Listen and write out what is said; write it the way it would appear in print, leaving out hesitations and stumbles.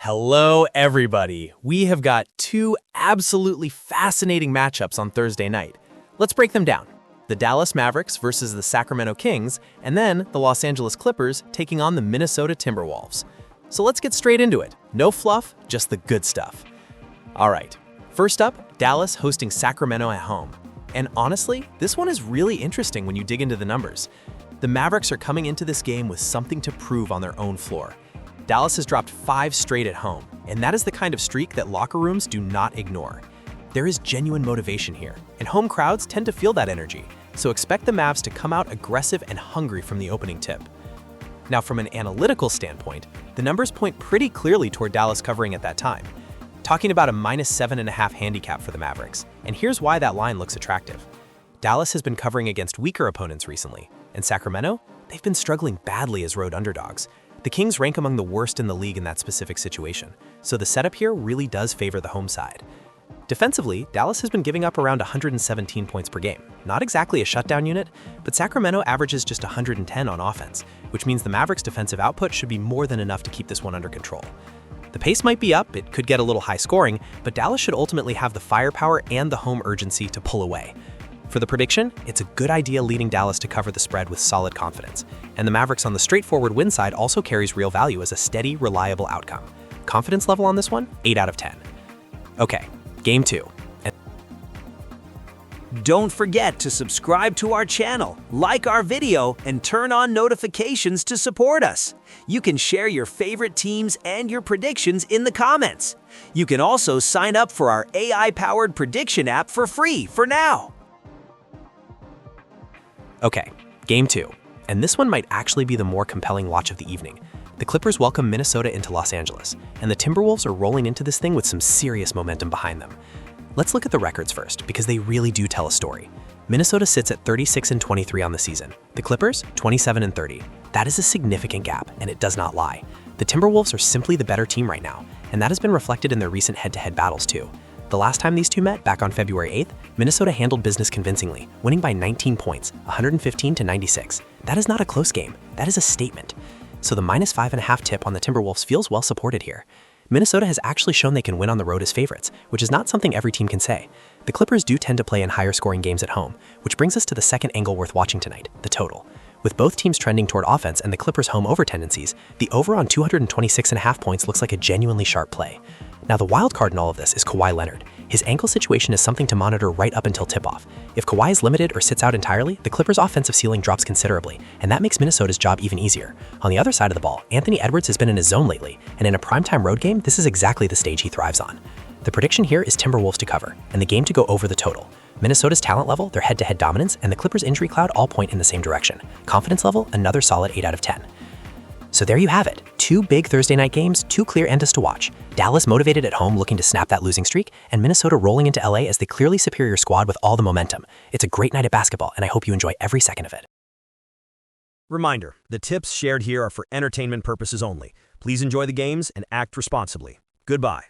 Hello, everybody. We have got two absolutely fascinating matchups on Thursday night. Let's break them down. The Dallas Mavericks versus the Sacramento Kings, and then the Los Angeles Clippers taking on the Minnesota Timberwolves. So let's get straight into it. No fluff, just the good stuff. All right, first up, Dallas hosting Sacramento at home. And honestly, this one is really interesting when you dig into the numbers. The Mavericks are coming into this game with something to prove on their own floor. Dallas has dropped 5 straight at home, and that is the kind of streak that locker rooms do not ignore. There is genuine motivation here, and home crowds tend to feel that energy, so expect the Mavs to come out aggressive and hungry from the opening tip. Now, from an analytical standpoint, the numbers point pretty clearly toward Dallas covering at that time, talking about a -7.5 handicap for the Mavericks, and here's why that line looks attractive. Dallas has been covering against weaker opponents recently, and Sacramento, they've been struggling badly as road underdogs. The Kings rank among the worst in the league in that specific situation, so the setup here really does favor the home side. Defensively, Dallas has been giving up around 117 points per game. Not exactly a shutdown unit, but Sacramento averages just 110 on offense, which means the Mavericks' defensive output should be more than enough to keep this one under control. The pace might be up, it could get a little high scoring, but Dallas should ultimately have the firepower and the home urgency to pull away. For the prediction, it's a good idea leading Dallas to cover the spread with solid confidence, and the Mavericks on the straightforward win side also carries real value as a steady, reliable outcome. Confidence level on this one, 8 out of 10. Okay, game 2. Don't forget to subscribe to our channel, like our video, and turn on notifications to support us. You can share your favorite teams and your predictions in the comments. You can also sign up for our AI-powered prediction app for free for now. Okay, game 2. And this one might actually be the more compelling watch of the evening. The Clippers welcome Minnesota into Los Angeles, and the Timberwolves are rolling into this thing with some serious momentum behind them. Let's look at the records first, because they really do tell a story. Minnesota sits at 36-23 on the season. The Clippers, 27-30. That is a significant gap, and it does not lie. The Timberwolves are simply the better team right now, and that has been reflected in their recent head-to-head battles too. The last time these two met, back on February 8th, Minnesota handled business convincingly, winning by 19 points, 115-96. That is not a close game, that is a statement. So the -5.5 tip on the Timberwolves feels well supported here. Minnesota has actually shown they can win on the road as favorites, which is not something every team can say. The Clippers do tend to play in higher scoring games at home, which brings us to the second angle worth watching tonight, the total. With both teams trending toward offense and the Clippers' home over tendencies, the over on 226.5 points looks like a genuinely sharp play. Now, the wild card in all of this is Kawhi Leonard. His ankle situation is something to monitor right up until tip-off. If Kawhi is limited or sits out entirely, the Clippers' offensive ceiling drops considerably, and that makes Minnesota's job even easier. On the other side of the ball, Anthony Edwards has been in his zone lately, and in a primetime road game, this is exactly the stage he thrives on. The prediction here is Timberwolves to cover, and the game to go over the total. Minnesota's talent level, their head-to-head dominance, and the Clippers' injury cloud all point in the same direction. Confidence level, another solid 8 out of 10. So there you have it. 2 big Thursday night games, 2 clear ends to watch. Dallas motivated at home looking to snap that losing streak, and Minnesota rolling into LA as the clearly superior squad with all the momentum. It's a great night of basketball, and I hope you enjoy every second of it. Reminder, the tips shared here are for entertainment purposes only. Please enjoy the games and act responsibly. Goodbye.